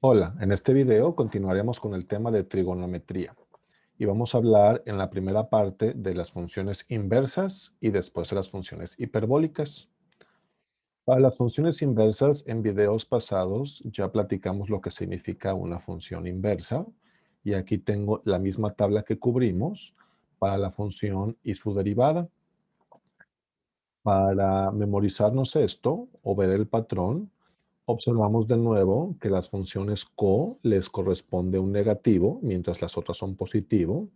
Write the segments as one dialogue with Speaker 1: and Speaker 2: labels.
Speaker 1: Hola, en este video continuaremos con el tema de trigonometría y vamos a hablar en la primera parte de las funciones inversas y después de las funciones hiperbólicas. Para las funciones inversas, en videos pasados ya platicamos lo que significa una función inversa y aquí tengo la misma tabla que cubrimos para la función y su derivada. Para memorizarnos esto o ver el patrón, observamos de nuevo que las funciones co les corresponde un negativo, mientras las otras son positivo.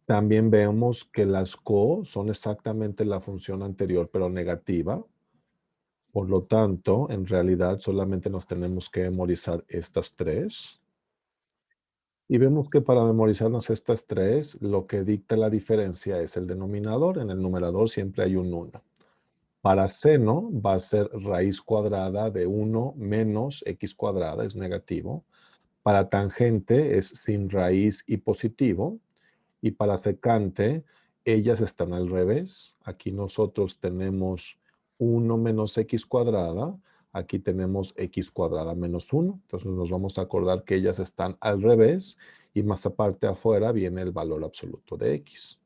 Speaker 1: También vemos que las co son exactamente la función anterior, pero negativa. Por lo tanto, en realidad solamente nos tenemos que memorizar estas tres. Y vemos que para memorizarnos estas tres, lo que dicta la diferencia es el denominador. En el numerador siempre hay un 1. Para seno va a ser raíz cuadrada de 1 menos x cuadrada, es negativo. Para tangente es sin raíz y positivo. Y para secante, ellas están al revés. Aquí nosotros tenemos 1 menos x cuadrada. Aquí tenemos x cuadrada menos 1. Entonces nos vamos a acordar que ellas están al revés. Y más aparte afuera viene el valor absoluto de x.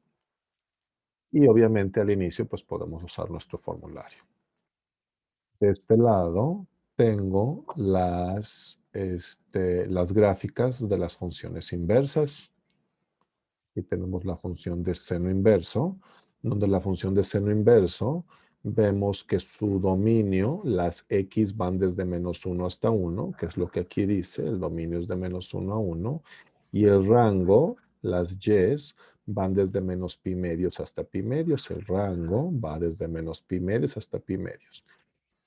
Speaker 1: Y obviamente al inicio pues podemos usar nuestro formulario. De este lado tengo las gráficas de las funciones inversas. Y tenemos la función de seno inverso, donde la función de seno inverso vemos que su dominio, las x van desde menos 1 hasta 1, que es lo que aquí dice, el dominio es de menos 1 a 1, y el rango, las y's, van desde menos pi medios hasta pi medios, el rango va desde menos pi medios hasta pi medios.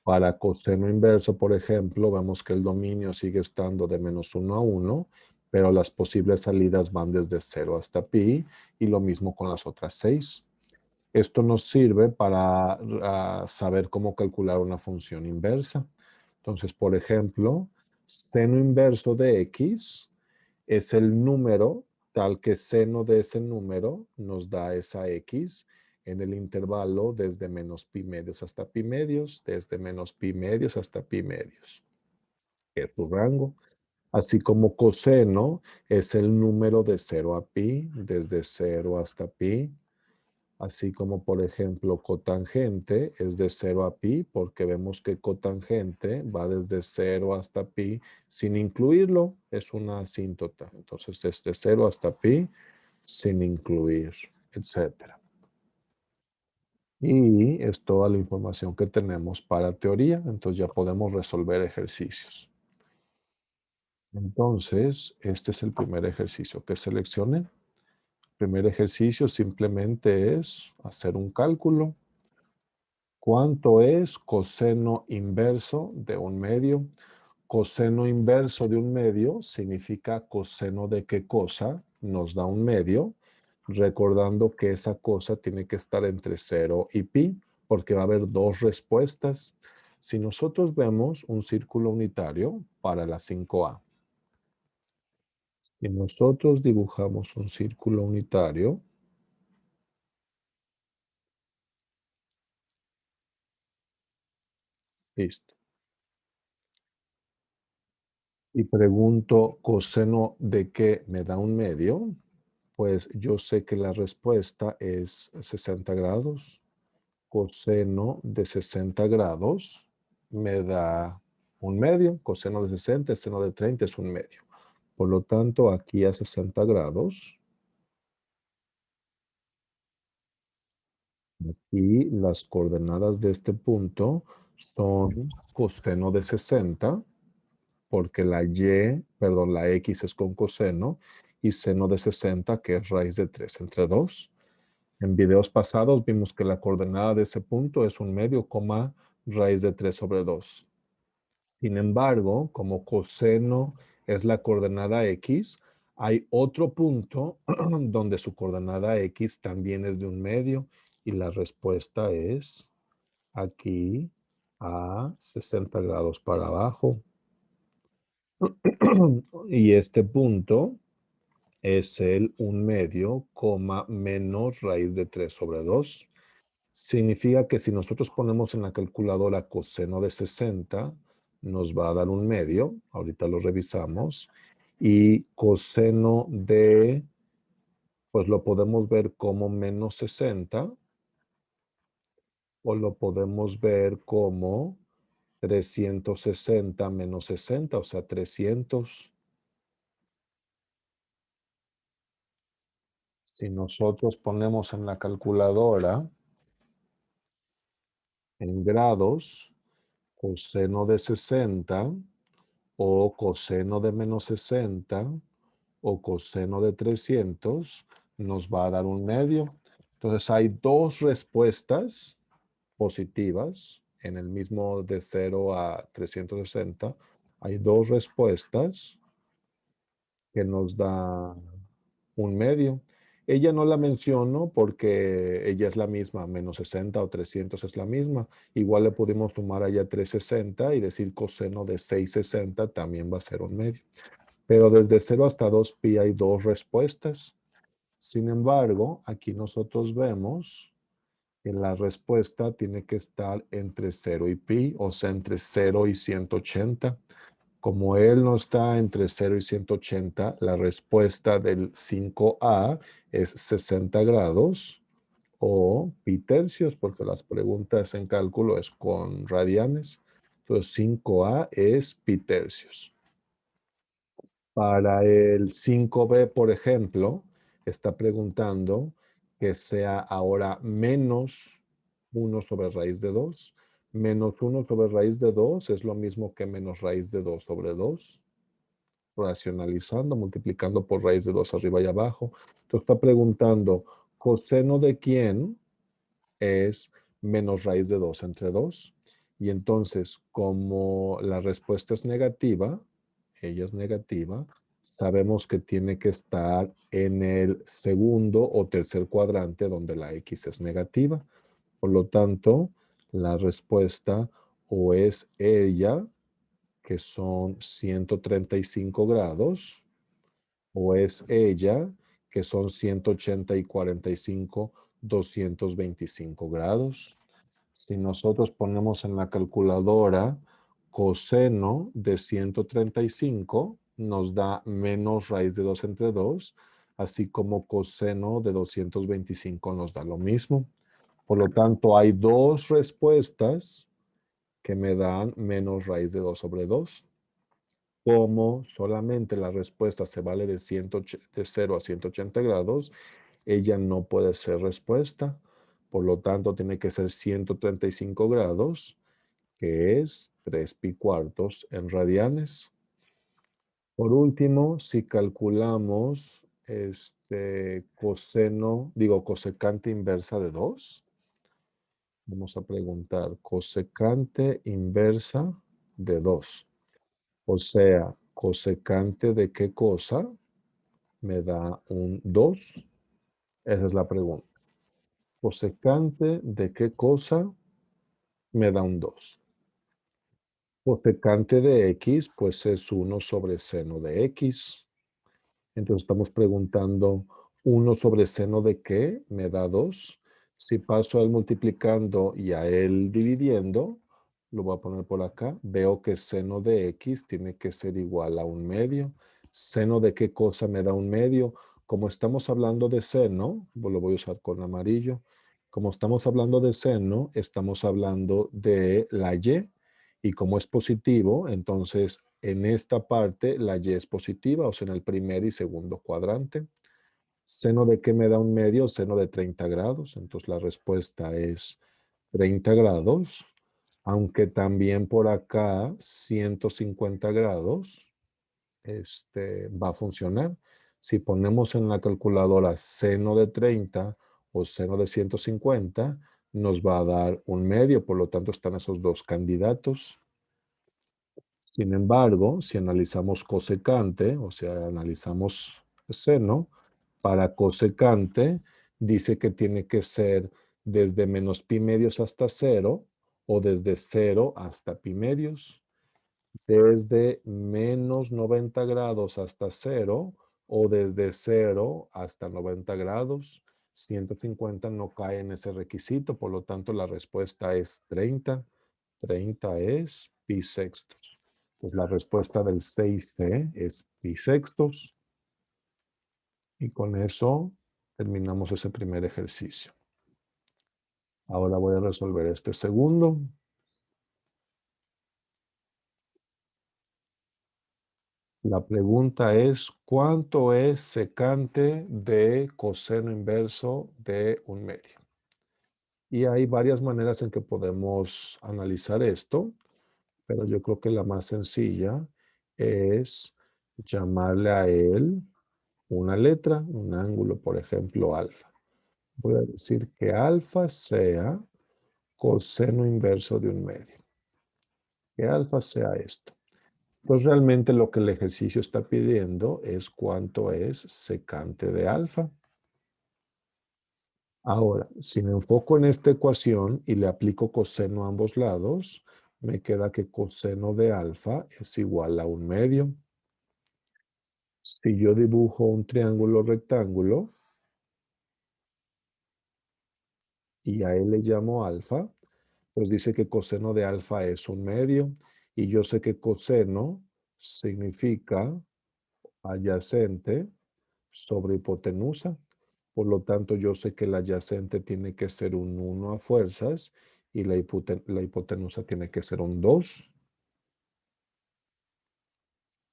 Speaker 1: Para coseno inverso, por ejemplo, vemos que el dominio sigue estando de menos 1 a 1, pero las posibles salidas van desde 0 hasta pi, y lo mismo con las otras 6. Esto nos sirve para saber cómo calcular una función inversa. Entonces, por ejemplo, seno inverso de x es el número tal que seno de ese número nos da esa x en el intervalo desde menos pi medios hasta pi medios, desde menos pi medios hasta pi medios, que es su rango. Así como coseno es el número de 0 a pi, desde 0 hasta pi. Así como, por ejemplo, cotangente es de 0 a pi, porque vemos que cotangente va desde 0 hasta pi sin incluirlo, es una asíntota. Entonces, desde 0 hasta pi sin incluir, etc. Y es toda la información que tenemos para teoría, entonces ya podemos resolver ejercicios. Entonces, este es el primer ejercicio que seleccioné. El primer ejercicio simplemente es hacer un cálculo. ¿Cuánto es coseno inverso de un medio? Coseno inverso de un medio significa coseno de qué cosa nos da un medio, recordando que esa cosa tiene que estar entre 0 y pi, porque va a haber dos respuestas. Si nosotros vemos un círculo unitario para la 5A, y nosotros dibujamos un círculo unitario, listo. Y pregunto coseno de qué me da un medio, pues yo sé que la respuesta es 60 grados. Coseno de 60 grados me da un medio. Coseno de 60, seno de 30 es un medio. Por lo tanto, aquí a 60 grados, aquí las coordenadas de este punto son coseno de 60, porque la x es con coseno, y seno de 60, que es raíz de 3 entre 2. En videos pasados vimos que la coordenada de ese punto es un medio, coma, raíz de 3 sobre 2. Sin embargo, como coseno es la coordenada x, hay otro punto donde su coordenada x también es de un medio, y la respuesta es aquí a 60 grados para abajo. Y este punto es el 1 medio, coma, menos raíz de 3 sobre 2. Significa que si nosotros ponemos en la calculadora coseno de 60, nos va a dar un medio, ahorita lo revisamos, y coseno de, pues lo podemos ver como menos 60, o lo podemos ver como 360 menos 60, o sea, 300. Si nosotros ponemos en la calculadora en grados, coseno de 60 o coseno de menos 60 o coseno de 300, nos va a dar un medio. Entonces hay dos respuestas positivas en el mismo de 0 a 360. Hay dos respuestas que nos da un medio. Ella no la menciono porque ella es la misma, menos 60 o 300 es la misma. Igual le pudimos sumar allá 360 y decir coseno de 660 también va a ser un medio. Pero desde 0 hasta 2pi hay dos respuestas. Sin embargo, aquí nosotros vemos que la respuesta tiene que estar entre 0 y pi, o sea, entre 0 y 180. Como él no está entre 0 y 180, la respuesta del 5a es 60 grados o pi tercios, porque las preguntas en cálculo es con radianes. Entonces 5a es pi tercios. Para el 5b, por ejemplo, está preguntando que sea ahora menos 1 sobre raíz de 2. Menos 1 sobre raíz de 2 es lo mismo que menos raíz de 2 sobre 2. Racionalizando, multiplicando por raíz de 2 arriba y abajo. Entonces está preguntando, ¿coseno de quién es menos raíz de 2 entre 2? Y entonces, como la respuesta es negativa, ella es negativa, sabemos que tiene que estar en el segundo o tercer cuadrante donde la x es negativa. Por lo tanto, la respuesta o es ella, que son 135 grados, o es ella, que son 180 y 45, 225 grados. Si nosotros ponemos en la calculadora coseno de 135, nos da menos raíz de 2 entre 2, así como coseno de 225 nos da lo mismo. Por lo tanto, hay dos respuestas que me dan menos raíz de 2 sobre 2. Como solamente la respuesta se vale de 0 a 180 grados, ella no puede ser respuesta. Por lo tanto, tiene que ser 135 grados, que es 3 pi cuartos en radianes. Por último, si calculamos cosecante inversa de 2, vamos a preguntar cosecante inversa de 2. O sea, cosecante de qué cosa me da un 2. Esa es la pregunta. Cosecante de qué cosa me da un 2. Cosecante de x, pues es 1 sobre seno de x. Entonces estamos preguntando 1 sobre seno de qué me da 2. Si paso a él multiplicando y a él dividiendo, lo voy a poner por acá, veo que seno de x tiene que ser igual a un medio. ¿Seno de qué cosa me da un medio? Como estamos hablando de seno, lo voy a usar con amarillo. Como estamos hablando de seno, estamos hablando de la y. Y como es positivo, entonces en esta parte la y es positiva, o sea, en el primer y segundo cuadrante. ¿Seno de qué me da un medio? Seno de 30 grados. Entonces la respuesta es 30 grados, aunque también por acá 150 grados va a funcionar. Si ponemos en la calculadora seno de 30 o seno de 150, nos va a dar un medio, por lo tanto están esos dos candidatos. Sin embargo, si analizamos cosecante, o sea, analizamos seno, para cosecante dice que tiene que ser desde menos pi medios hasta 0 o desde 0 hasta pi medios, desde menos 90 grados hasta 0 o desde 0 hasta 90 grados. 150 no cae en ese requisito, por lo tanto la respuesta es 30. 30 es pi sextos. Pues la respuesta del 6C es pi sextos. Y con eso terminamos ese primer ejercicio. Ahora voy a resolver este segundo. La pregunta es, ¿cuánto es secante de coseno inverso de un medio? Y hay varias maneras en que podemos analizar esto, pero yo creo que la más sencilla es llamarle a él una letra, un ángulo, por ejemplo, alfa. Voy a decir que alfa sea coseno inverso de un medio. Que alfa sea esto. Pues realmente lo que el ejercicio está pidiendo es cuánto es secante de alfa. Ahora, si me enfoco en esta ecuación y le aplico coseno a ambos lados, me queda que coseno de alfa es igual a un medio. Si yo dibujo un triángulo rectángulo y a él le llamo alfa, pues dice que coseno de alfa es un medio. Y yo sé que coseno significa adyacente sobre hipotenusa. Por lo tanto, yo sé que la adyacente tiene que ser un 1 a fuerzas y la hipotenusa tiene que ser un 2.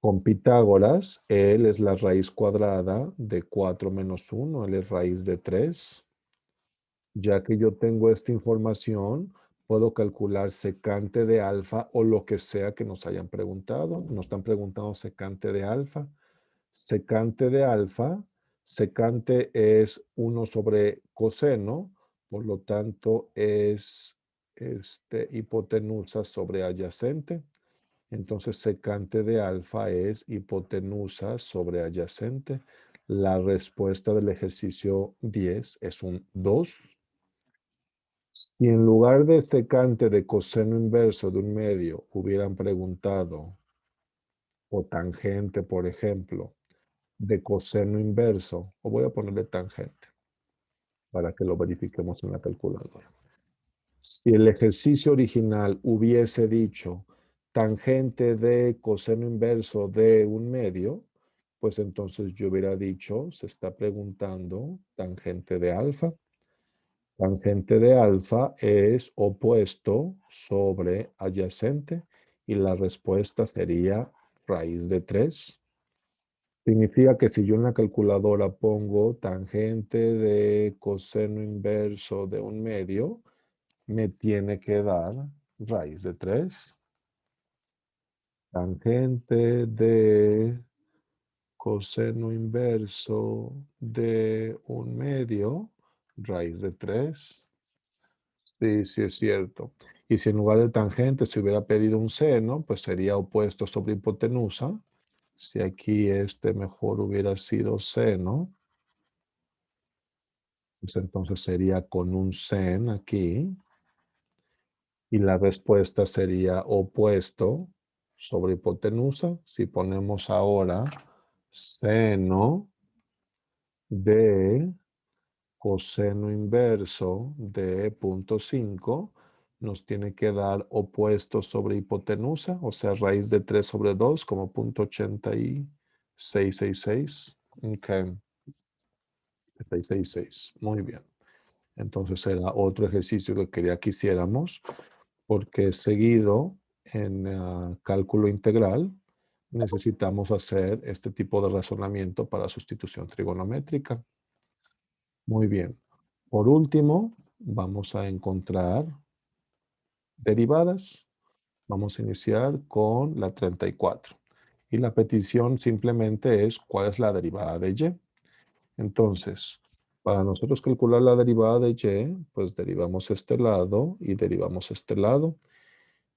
Speaker 1: Con Pitágoras, él es la raíz cuadrada de 4 menos 1, él es raíz de 3. Ya que yo tengo esta información, puedo calcular secante de alfa o lo que sea que nos hayan preguntado. Nos están preguntando secante de alfa. Secante de alfa, secante es 1 sobre coseno, por lo tanto es hipotenusa sobre adyacente. Entonces secante de alfa es hipotenusa sobre adyacente. La respuesta del ejercicio 10 es un 2. Si en lugar de secante de coseno inverso de un medio hubieran preguntado, o tangente, por ejemplo, de coseno inverso, o voy a ponerle tangente para que lo verifiquemos en la calculadora. Si el ejercicio original hubiese dicho tangente de coseno inverso de un medio, pues entonces yo hubiera dicho, se está preguntando tangente de alfa. Tangente de alfa es opuesto sobre adyacente y la respuesta sería raíz de 3. Significa que si yo en la calculadora pongo tangente de coseno inverso de un medio, me tiene que dar raíz de 3. Tangente de coseno inverso de un medio, raíz de 3. Sí, sí es cierto. Y si en lugar de tangente se hubiera pedido un seno, pues sería opuesto sobre hipotenusa. Si aquí mejor hubiera sido seno, pues entonces sería con un sen aquí. Y la respuesta sería opuesto sobre hipotenusa. Si ponemos ahora seno de coseno inverso de 0.5, nos tiene que dar opuesto sobre hipotenusa, o sea, raíz de 3 sobre 2 como 0.8666. Ok, 666. Muy bien. Entonces era otro ejercicio que quería que hiciéramos, porque seguido en cálculo integral necesitamos hacer este tipo de razonamiento para sustitución trigonométrica. Muy bien. Por último, vamos a encontrar derivadas. Vamos a iniciar con la 34. Y la petición simplemente es cuál es la derivada de y. Entonces, para nosotros calcular la derivada de y, pues derivamos este lado y derivamos este lado.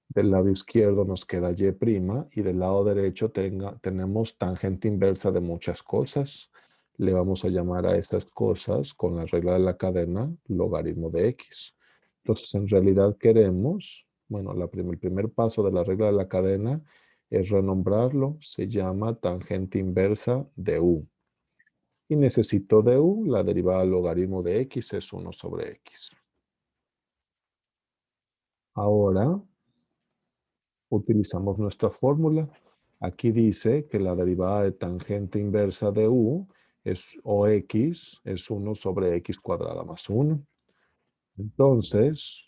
Speaker 1: Del lado izquierdo nos queda y' y del lado derecho tenemos tangente inversa de muchas cosas. Le vamos a llamar a esas cosas con la regla de la cadena logaritmo de x. Entonces, en realidad queremos, bueno, el primer paso de la regla de la cadena es renombrarlo. Se llama tangente inversa de u. Y necesito de u, la derivada logaritmo de x es 1 sobre x. Ahora Utilizamos nuestra fórmula. Aquí dice que la derivada de tangente inversa de u es, o x es 1 sobre x cuadrada más 1. Entonces,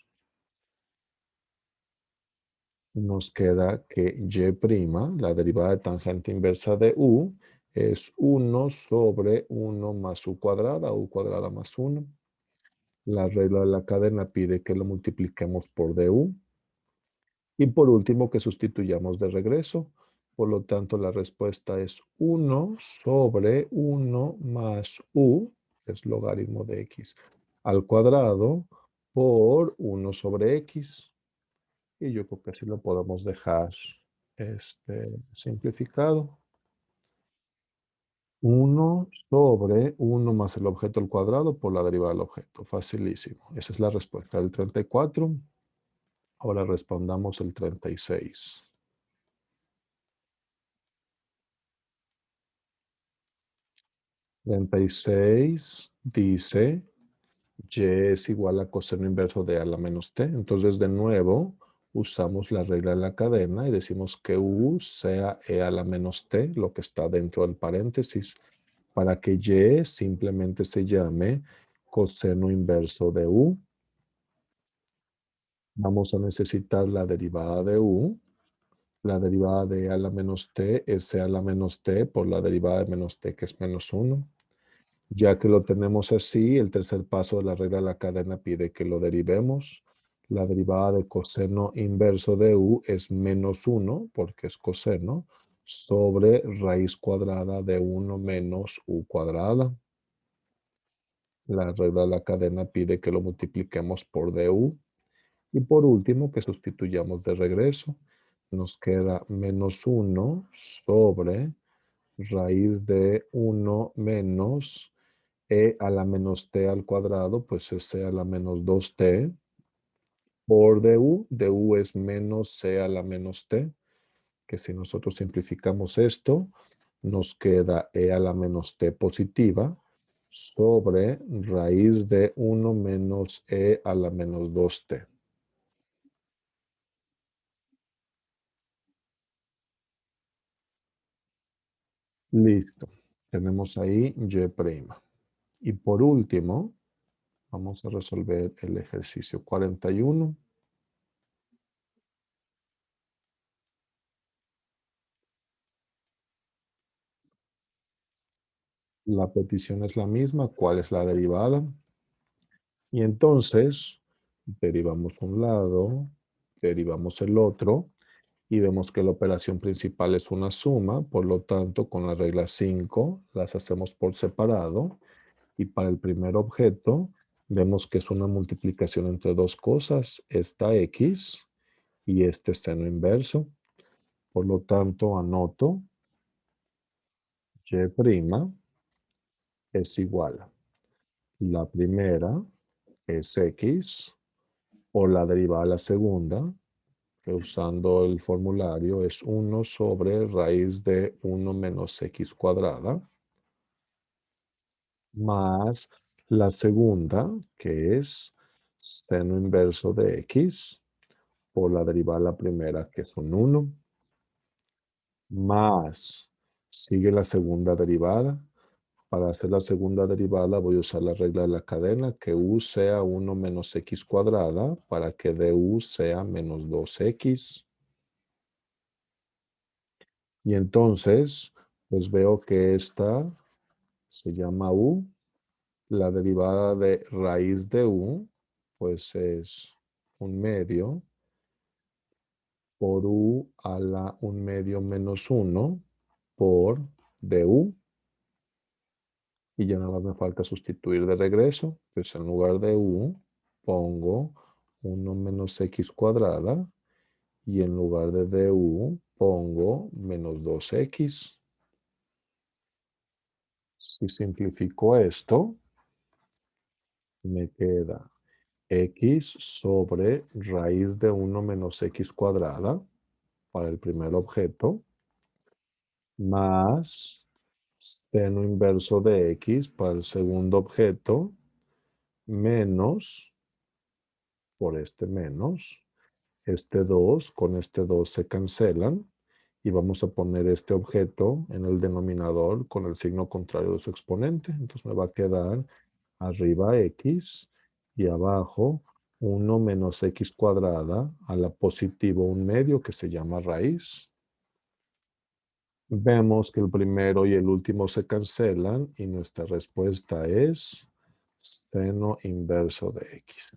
Speaker 1: nos queda que y', la derivada de tangente inversa de u, es 1 sobre 1 más u cuadrada más 1. La regla de la cadena pide que lo multipliquemos por du. Y por último, que sustituyamos de regreso. Por lo tanto, la respuesta es 1 sobre 1 más u, que es logaritmo de x, al cuadrado por 1 sobre x. Y yo creo que así lo podemos dejar simplificado. 1 sobre 1 más el objeto al cuadrado por la derivada del objeto. Facilísimo. Esa es la respuesta del 34. Ahora respondamos el 36. 36 dice y es igual a coseno inverso de a la menos t. Entonces, de nuevo, usamos la regla de la cadena y decimos que u sea e a la menos t, lo que está dentro del paréntesis, para que y simplemente se llame coseno inverso de u. Vamos a necesitar la derivada de u. La derivada de a la menos t es e a la menos t por la derivada de menos t, que es menos 1. Ya que lo tenemos así, el tercer paso de la regla de la cadena pide que lo derivemos. La derivada de coseno inverso de u es menos 1, porque es coseno, sobre raíz cuadrada de 1 menos u cuadrada. La regla de la cadena pide que lo multipliquemos por du. Y por último, que sustituyamos de regreso. Nos queda menos 1 sobre raíz de 1 menos e a la menos t al cuadrado, pues es c a la menos 2t por du. Du es menos c a la menos t, que si nosotros simplificamos esto, nos queda e a la menos t positiva sobre raíz de 1 menos e a la menos 2t. Listo. Tenemos ahí y'. Y por último, vamos a resolver el ejercicio 41. La petición es la misma. ¿Cuál es la derivada? Y entonces, derivamos un lado, derivamos el otro, y vemos que la operación principal es una suma. Por lo tanto, con la regla 5, las hacemos por separado. Y para el primer objeto, vemos que es una multiplicación entre dos cosas, esta x y este seno inverso. Por lo tanto, anoto y' es igual a la primera es x, o la derivada a la segunda, que usando el formulario es 1 sobre raíz de 1 menos x cuadrada, más la segunda, que es seno inverso de x, por la derivada a la primera, que es un 1, más sigue la segunda derivada. Para hacer la segunda derivada voy a usar la regla de la cadena, que u sea 1 menos x cuadrada, para que du sea menos 2x. Y entonces, pues veo que esta se llama u. La derivada de raíz de u, pues es un medio por u a la 1 medio menos 1 por du. Y ya nada más me falta sustituir de regreso. Pues en lugar de u pongo 1 menos x cuadrada, y en lugar de du pongo menos 2x. Si simplifico esto, me queda x sobre raíz de 1 menos x cuadrada para el primer objeto, más seno inverso de x para el segundo objeto, menos, por este menos, Este 2 con este 2 se cancelan y vamos a poner este objeto en el denominador con el signo contrario de su exponente. Entonces me va a quedar arriba x y abajo 1 menos x cuadrada a la positivo 1/2 que se llama raíz. Vemos que el primero y el último se cancelan y nuestra respuesta es seno inverso de x.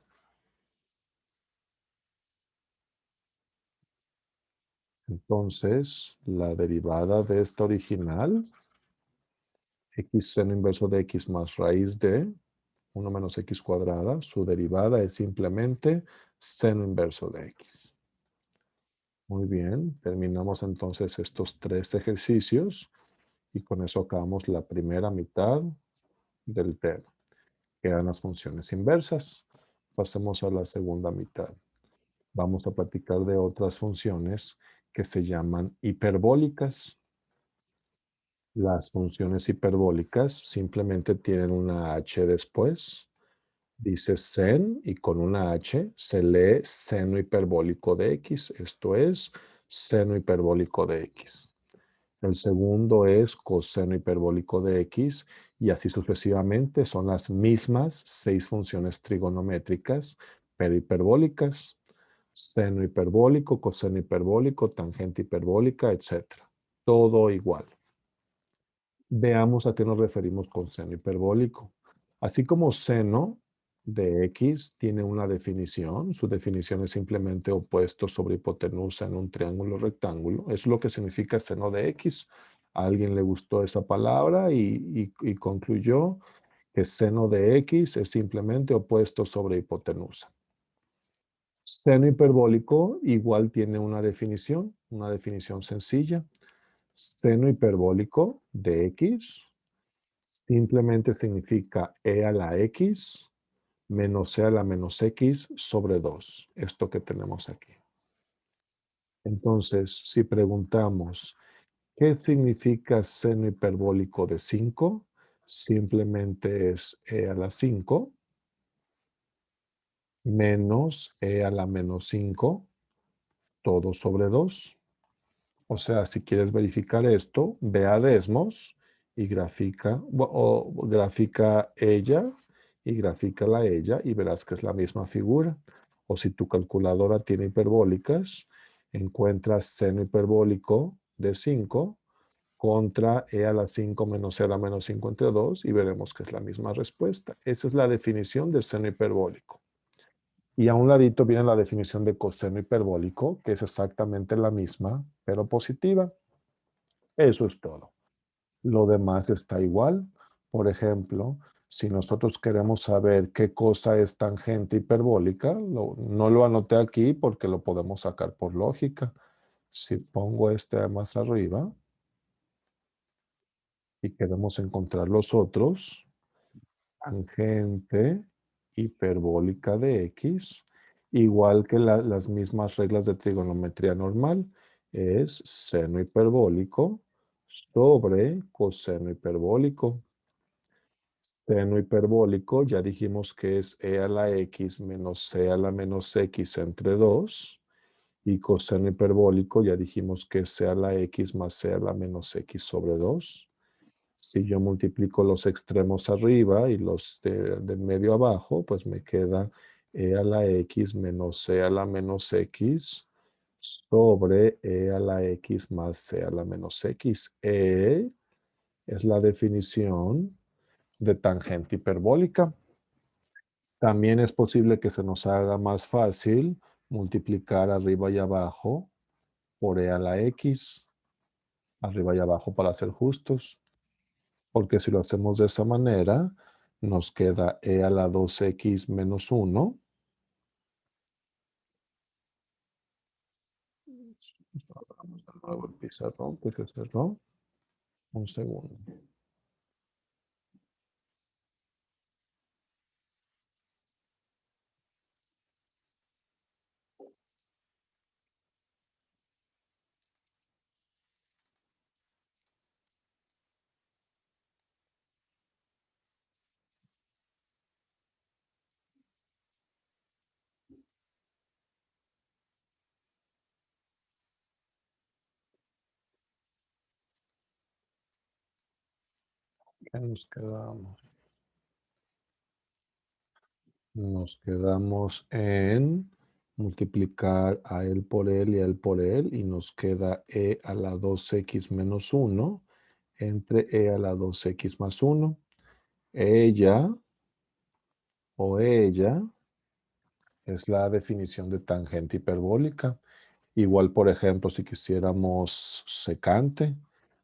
Speaker 1: Entonces, la derivada de esta original, x seno inverso de x más raíz de 1 menos x cuadrada, su derivada es simplemente seno inverso de x. Muy bien, terminamos entonces estos 3 ejercicios y con eso acabamos la primera mitad del tema. Quedan las funciones inversas. Pasemos a la segunda mitad. Vamos a platicar de otras funciones que se llaman hiperbólicas. Las funciones hiperbólicas simplemente tienen una h después. Dice sen y con una h se lee seno hiperbólico de x. Esto es seno hiperbólico de x. El segundo es coseno hiperbólico de x y así sucesivamente. Son las mismas 6 funciones trigonométricas, pero hiperbólicas. Seno hiperbólico, coseno hiperbólico, tangente hiperbólica, etc. Todo igual. Veamos a qué nos referimos con seno hiperbólico. Así como seno de x tiene una definición, su definición es simplemente opuesto sobre hipotenusa en un triángulo rectángulo. Eso es lo que significa seno de x. A alguien le gustó esa palabra y concluyó que seno de x es simplemente opuesto sobre hipotenusa. Seno hiperbólico igual tiene una definición sencilla. Seno hiperbólico de x simplemente significa e a la x menos e a la menos x sobre 2. Esto que tenemos aquí. Entonces, si preguntamos, ¿qué significa seno hiperbólico de 5? Simplemente es e a la 5 menos e a la menos 5 todo sobre 2. O sea, si quieres verificar esto, ve a Desmos y grafica, o grafica ella y grafícala ella y verás que es la misma figura. O si tu calculadora tiene hiperbólicas, encuentras seno hiperbólico de 5 contra e a la 5 menos e a la menos 5 entre 2 y veremos que es la misma respuesta. Esa es la definición del seno hiperbólico. Y a un ladito viene la definición de coseno hiperbólico, que es exactamente la misma, pero positiva. Eso es todo. Lo demás está igual. Por ejemplo, si nosotros queremos saber qué cosa es tangente hiperbólica, no lo anoté aquí porque lo podemos sacar por lógica. Si pongo este más arriba y queremos encontrar los otros, tangente hiperbólica de x, igual que las mismas reglas de trigonometría normal, es seno hiperbólico sobre coseno hiperbólico. Seno hiperbólico, ya dijimos que es e a la x menos c a la menos x entre 2. Y coseno hiperbólico, ya dijimos que es c a la x más c a la menos x sobre 2. Si yo multiplico los extremos arriba y los del medio abajo, pues me queda e a la x menos c a la menos x sobre e a la x más c a la menos x. E es la definición de tangente hiperbólica. También es posible que se nos haga más fácil multiplicar arriba y abajo por e a la x, arriba y abajo para ser justos. Porque si lo hacemos de esa manera, nos queda e a la 2x menos 1. Vamos de nuevo el pizarrón que se cerró. Un segundo. ¿Qué nos quedamos? Nos quedamos en multiplicar a él por él y a él por él y nos queda e a la 2x menos 1 entre e a la 2x más 1. Ella o ella es la definición de tangente hiperbólica. Igual, por ejemplo, si quisiéramos secante,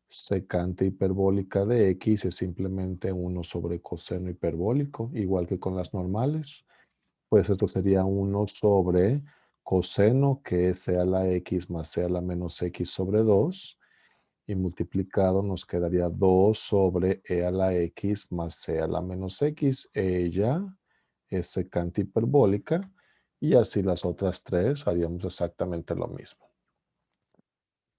Speaker 1: secante hiperbólica de x es simplemente 1 sobre coseno hiperbólico, igual que con las normales. Pues esto sería 1 sobre coseno, que es c a la x más c a la menos x sobre 2, y multiplicado nos quedaría 2 sobre e a la x más c a la menos x. Ella es secante hiperbólica, y así las otras tres haríamos exactamente lo mismo.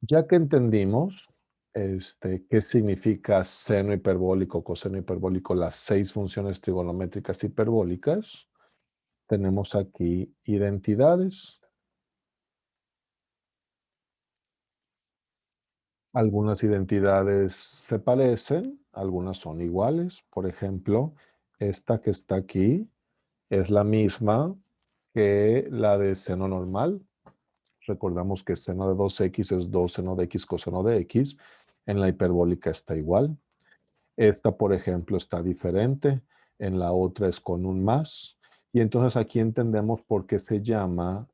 Speaker 1: Ya que entendimos qué significa seno hiperbólico, coseno hiperbólico, las 6 funciones trigonométricas hiperbólicas, tenemos aquí identidades. Algunas identidades se parecen, algunas son iguales. Por ejemplo, esta que está aquí es la misma que la de seno normal. Recordamos que seno de 2x es 2 seno de x coseno de x. En la hiperbólica está igual. Esta, por ejemplo, está diferente. En la otra es con un más. Y entonces aquí entendemos por qué se llama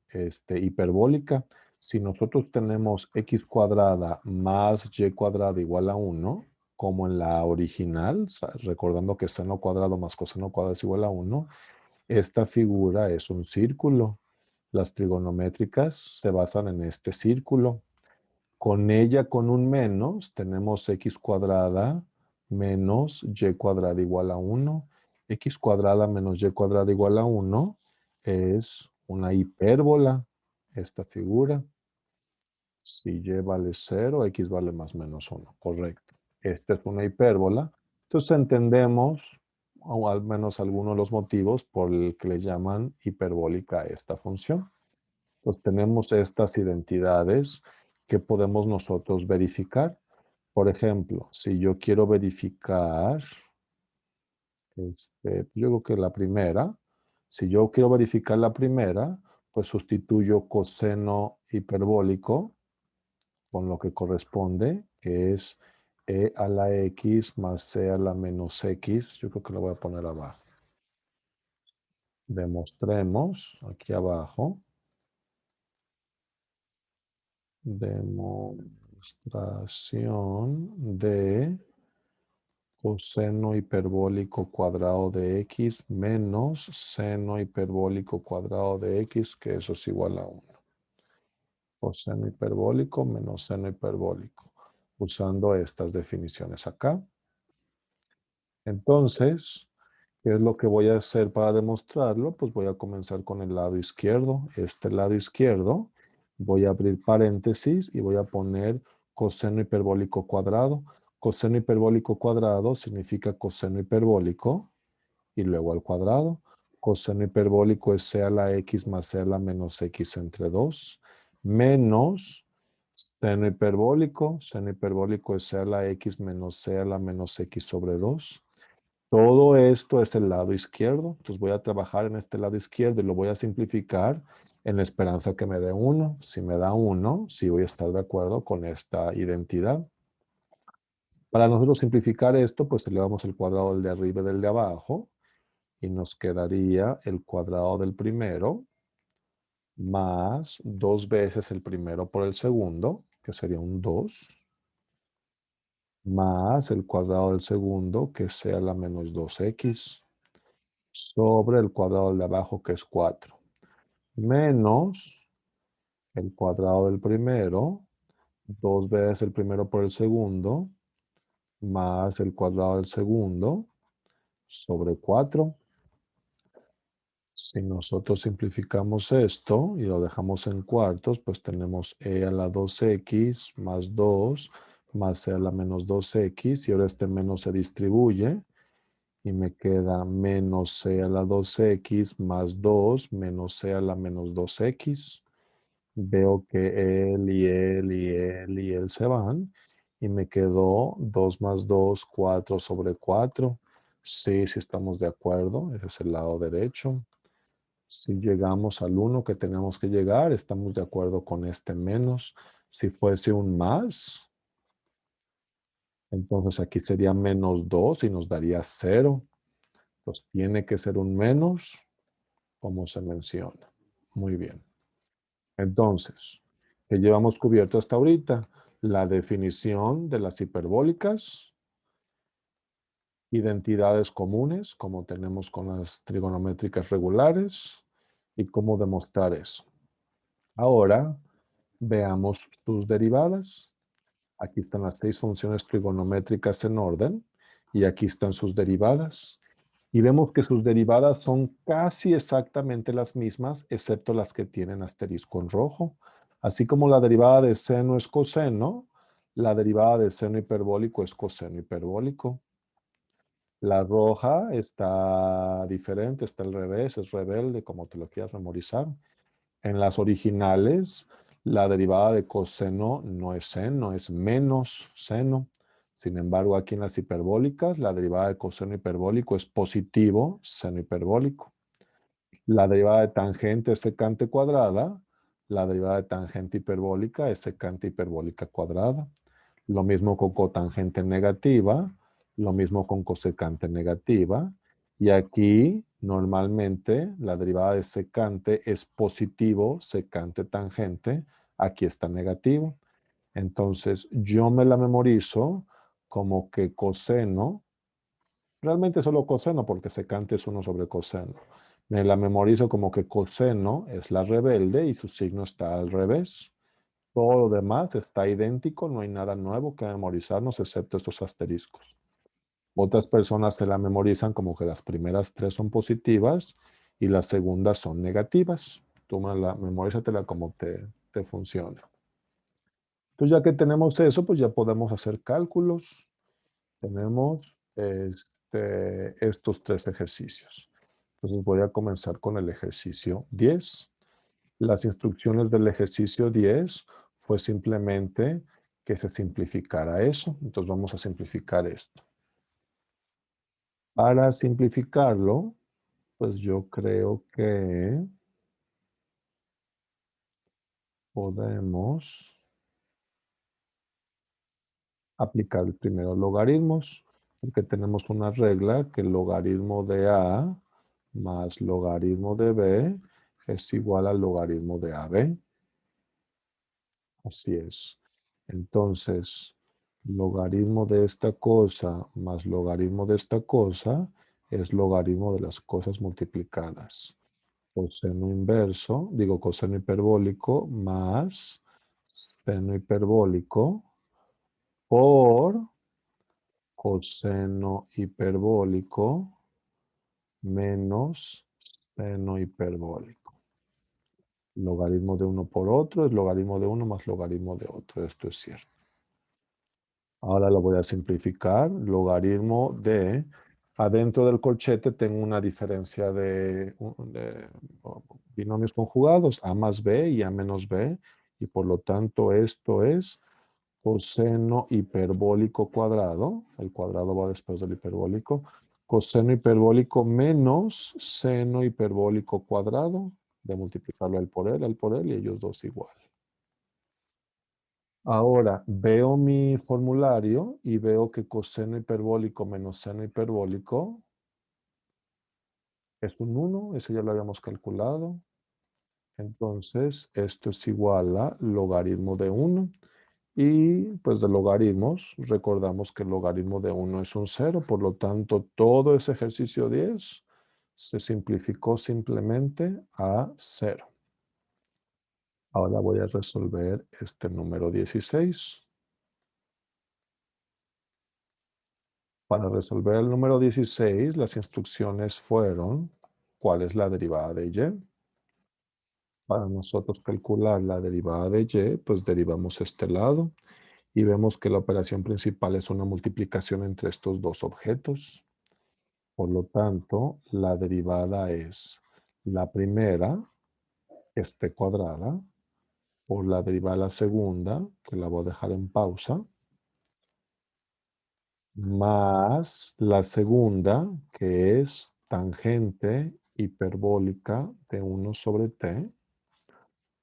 Speaker 1: hiperbólica. Si nosotros tenemos x cuadrada más y cuadrada igual a 1, como en la original, recordando que seno cuadrado más coseno cuadrado es igual a 1, esta figura es un círculo. Las trigonométricas se basan en este círculo. Con ella, con un menos, tenemos x cuadrada menos y cuadrada igual a 1. X cuadrada menos y cuadrada igual a 1 es una hipérbola, esta figura. Si y vale 0, x vale más menos 1, correcto. Esta es una hipérbola. Entonces entendemos, o al menos algunos de los motivos por el que le llaman hiperbólica a esta función. Pues tenemos estas identidades que podemos nosotros verificar. Por ejemplo, si yo quiero verificar, yo creo que la primera, si yo quiero verificar la primera, pues sustituyo coseno hiperbólico con lo que corresponde, que es e a la x más c a la menos x. Yo creo que lo voy a poner abajo. Demostremos aquí abajo. Demostración de coseno hiperbólico cuadrado de x menos seno hiperbólico cuadrado de x, que eso es igual a 1. Coseno hiperbólico menos seno hiperbólico, usando estas definiciones acá. Entonces, ¿qué es lo que voy a hacer para demostrarlo? Pues voy a comenzar con el lado izquierdo. Este lado izquierdo, voy a abrir paréntesis y voy a poner coseno hiperbólico cuadrado. Coseno hiperbólico cuadrado significa coseno hiperbólico y luego al cuadrado. Coseno hiperbólico es c a la x más c a la menos x entre 2, menos seno hiperbólico es c a la x menos c a la menos x sobre 2. Todo esto es el lado izquierdo. Entonces voy a trabajar en este lado izquierdo y lo voy a simplificar en la esperanza que me dé 1. Si me da 1, sí voy a estar de acuerdo con esta identidad. Para nosotros simplificar esto, pues elevamos el cuadrado del de arriba y del de abajo y nos quedaría el cuadrado del primero más 2 veces el primero por el segundo, que sería un 2, más el cuadrado del segundo, que sea la menos 2x, sobre el cuadrado del de abajo, que es 4, menos el cuadrado del primero, 2 veces el primero por el segundo, más el cuadrado del segundo, sobre 4. Si nosotros simplificamos esto y lo dejamos en cuartos, pues tenemos e a la 2x más 2 más e a la menos 2x, y ahora este menos se distribuye y me queda menos c a la 2x más 2 menos c a la menos 2x. Veo que él y él y él y él se van y me quedó 2 más 2, 4 sobre 4. Sí, sí estamos de acuerdo. Ese es el lado derecho. Si llegamos al 1 que tenemos que llegar, estamos de acuerdo con este menos. Si fuese un más, entonces aquí sería menos 2 y nos daría 0. Pues tiene que ser un menos, como se menciona. Muy bien. Entonces, ¿qué llevamos cubierto hasta ahorita? La definición de las hiperbólicas, identidades comunes, como tenemos con las trigonométricas regulares, y cómo demostrar eso. Ahora, veamos sus derivadas. Aquí están las 6 funciones trigonométricas en orden, y aquí están sus derivadas. Y vemos que sus derivadas son casi exactamente las mismas, excepto las que tienen asterisco en rojo. Así como la derivada de seno es coseno, la derivada de seno hiperbólico es coseno hiperbólico. La roja está diferente, está al revés, es rebelde, como te lo quieras memorizar. En las originales, la derivada de coseno no es seno, es menos seno. Sin embargo, aquí en las hiperbólicas, la derivada de coseno hiperbólico es positivo seno hiperbólico. La derivada de tangente es secante cuadrada. La derivada de tangente hiperbólica es secante hiperbólica cuadrada. Lo mismo con cotangente negativa. Lo mismo con cosecante negativa. Y aquí, normalmente, la derivada de secante es positivo secante tangente. Aquí está negativo. Entonces, yo me la memorizo como que coseno, realmente solo coseno porque secante es 1 sobre coseno. Me la memorizo como que coseno es la rebelde y su signo está al revés. Todo lo demás está idéntico, no hay nada nuevo que memorizarnos excepto estos asteriscos. Otras personas se la memorizan como que las primeras 3 son positivas y las segundas son negativas. Tú memorízatela como te funcione. Entonces, ya que tenemos eso, pues ya podemos hacer cálculos. Tenemos estos 3 ejercicios. Entonces voy a comenzar con el ejercicio 10. Las instrucciones del ejercicio 10 fue simplemente que se simplificara eso. Entonces vamos a simplificar esto. Para simplificarlo, pues yo creo que podemos aplicar primero logaritmos, porque tenemos una regla que el logaritmo de A más logaritmo de B es igual al logaritmo de AB. Así es. Entonces, logaritmo de esta cosa más logaritmo de esta cosa es logaritmo de las cosas multiplicadas. Coseno inverso, digo coseno hiperbólico más seno hiperbólico por coseno hiperbólico menos seno hiperbólico. Logaritmo de uno por otro es logaritmo de uno más logaritmo de otro. Esto es cierto. Ahora lo voy a simplificar. Logaritmo de, adentro del corchete tengo una diferencia de binomios conjugados, a más b y a menos b, y por lo tanto esto es coseno hiperbólico cuadrado, el cuadrado va después del hiperbólico, coseno hiperbólico menos seno hiperbólico cuadrado, de multiplicarlo al por él, y ellos dos igual. Ahora veo mi formulario y veo que coseno hiperbólico menos seno hiperbólico es un 1, eso ya lo habíamos calculado. Entonces, esto es igual a logaritmo de 1. Y pues de logaritmos, recordamos que el logaritmo de 1 es un 0, por lo tanto, todo ese ejercicio 10 se simplificó simplemente a 0. Ahora voy a resolver este número 16. Para resolver el número 16, las instrucciones fueron, ¿cuál es la derivada de y? Para nosotros calcular la derivada de y, pues derivamos este lado y vemos que la operación principal es una multiplicación entre estos dos objetos. Por lo tanto, la derivada es la primera, que esté cuadrada, por la derivada de la segunda, que la voy a dejar en pausa, más la segunda, que es tangente hiperbólica de 1/t,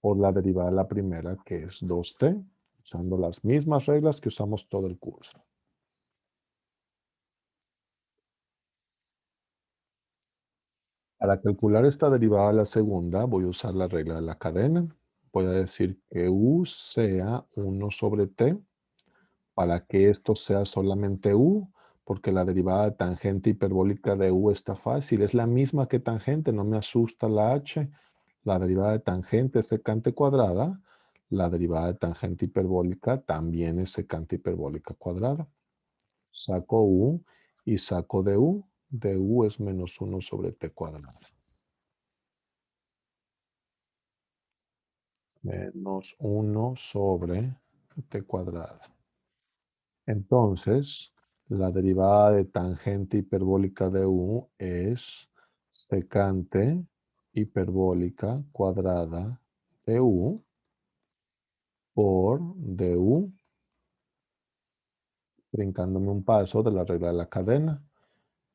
Speaker 1: por la derivada de la primera, que es 2t, usando las mismas reglas que usamos todo el curso. Para calcular esta derivada de la segunda, voy a usar la regla de la cadena. Voy a decir que u sea 1/t, para que esto sea solamente u, porque la derivada de tangente hiperbólica de u está fácil. Es la misma que tangente, no me asusta la h. La derivada de tangente es secante cuadrada. La derivada de tangente hiperbólica también es secante hiperbólica cuadrada. Saco u y saco de u. De u es menos 1/t cuadrado. Menos 1/t cuadrada. Entonces, la derivada de tangente hiperbólica de u es secante hiperbólica cuadrada de u por du, brincándome un paso de la regla de la cadena.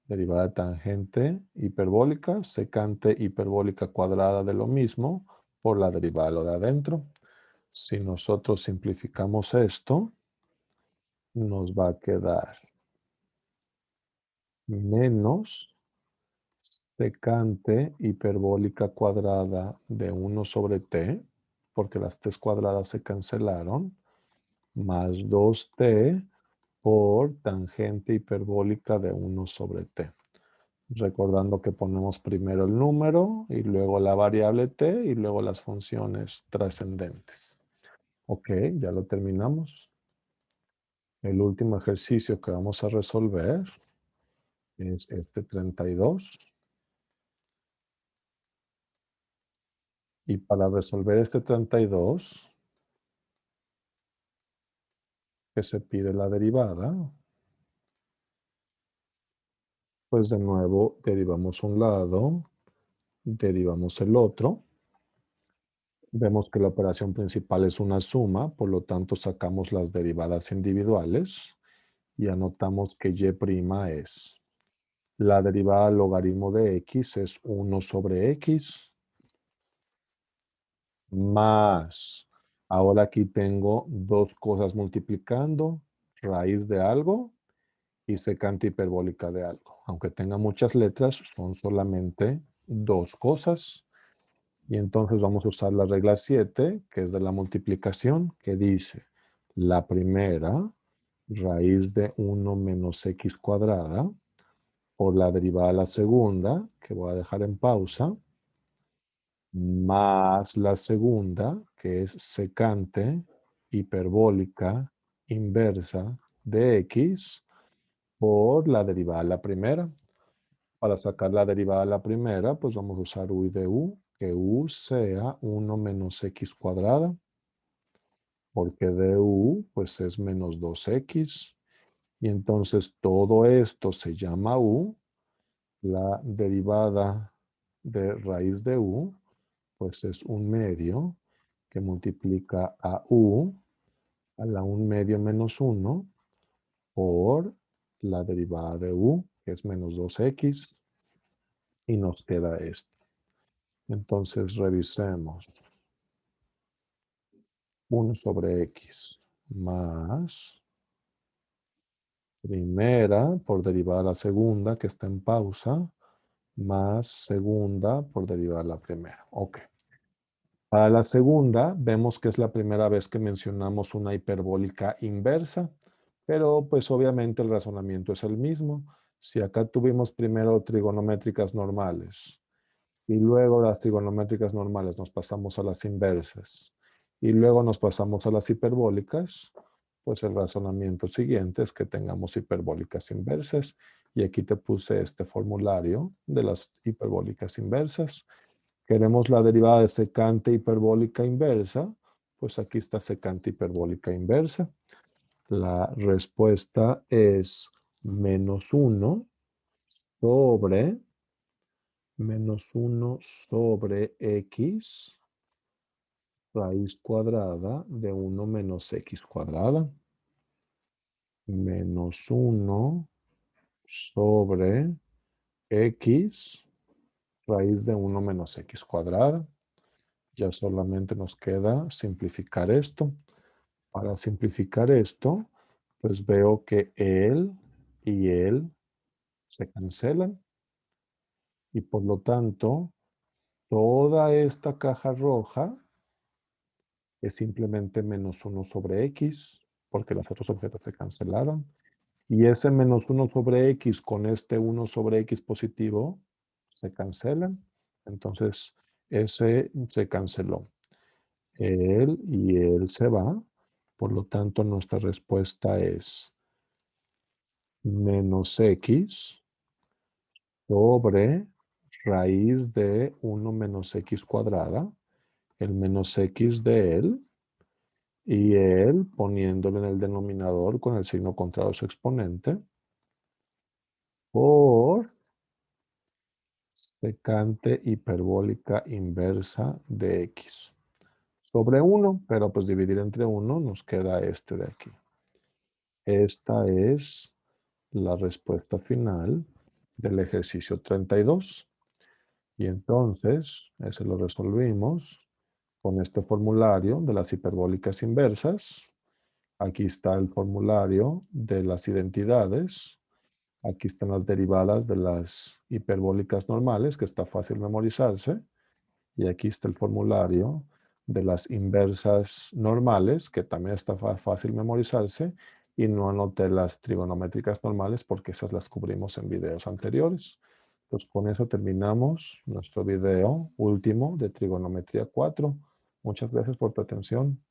Speaker 1: Derivada de tangente hiperbólica, secante hiperbólica cuadrada de lo mismo, por la derivada de lo de adentro. Si nosotros simplificamos esto, nos va a quedar menos secante hiperbólica cuadrada de 1/t, porque las t cuadradas se cancelaron, más 2t por tangente hiperbólica de 1/t. Recordando que ponemos primero el número y luego la variable t y luego las funciones trascendentes. Ok, ya lo terminamos. El último ejercicio que vamos a resolver es este 32. Y para resolver este 32, que se pide la derivada, pues de nuevo derivamos un lado, derivamos el otro. Vemos que la operación principal es una suma, por lo tanto sacamos las derivadas individuales y anotamos que y' es la derivada del logaritmo de x es 1/x más, ahora aquí tengo dos cosas multiplicando, raíz de algo y secante hiperbólica de algo. Aunque tenga muchas letras, son solamente dos cosas. Y entonces vamos a usar la regla 7, que es de la multiplicación, que dice la primera raíz de 1 menos x cuadrada por la derivada de la segunda, que voy a dejar en pausa, más la segunda, que es secante hiperbólica inversa de x por la derivada de la primera. Para sacar la derivada de la primera, pues vamos a usar u y de u, que u sea 1 menos x cuadrada, porque du pues es menos 2x. Y entonces todo esto se llama u, la derivada de raíz de u, pues es 1/2 que multiplica a u a la 1/2 menos 1 por la derivada de u, que es menos 2x, y nos queda esto. Entonces revisemos 1/x más primera por derivada de la segunda, que está en pausa, más segunda por derivada de la primera. Ok. Para la segunda, vemos que es la primera vez que mencionamos una hiperbólica inversa, pero pues obviamente el razonamiento es el mismo. Si acá tuvimos primero trigonométricas normales y luego las trigonométricas normales nos pasamos a las inversas y luego nos pasamos a las hiperbólicas, pues el razonamiento siguiente es que tengamos hiperbólicas inversas. Y aquí te puse este formulario de las hiperbólicas inversas. Queremos la derivada de secante hiperbólica inversa, pues aquí está secante hiperbólica inversa. La respuesta es menos 1 sobre x raíz cuadrada de 1 menos x cuadrada. menos 1 sobre x raíz de 1 menos x cuadrada. Ya solamente nos queda simplificar esto. Para simplificar esto, pues veo que él y él se cancelan. Y por lo tanto, toda esta caja roja es simplemente menos 1 sobre x, porque los otros objetos se cancelaron. Y ese menos 1 sobre x con este 1 sobre x positivo se cancelan. Entonces, ese se canceló. Él y él se va. Por lo tanto, nuestra respuesta es menos x sobre raíz de 1 menos x cuadrada, el menos x de él, y él poniéndolo en el denominador con el signo contrario a su exponente, por secante hiperbólica inversa de x. Sobre 1, pero pues dividir entre 1 nos queda este de aquí. Esta es la respuesta final del ejercicio 32. Y entonces, ese lo resolvimos con este formulario de las hiperbólicas inversas. Aquí está el formulario de las identidades. Aquí están las derivadas de las hiperbólicas normales, que está fácil memorizarse. Y aquí está el formulario de las inversas normales, que también está fácil memorizarse. Y no anoté las trigonométricas normales porque esas las cubrimos en videos anteriores. Pues con eso terminamos nuestro video último de trigonometría 4. Muchas gracias por tu atención.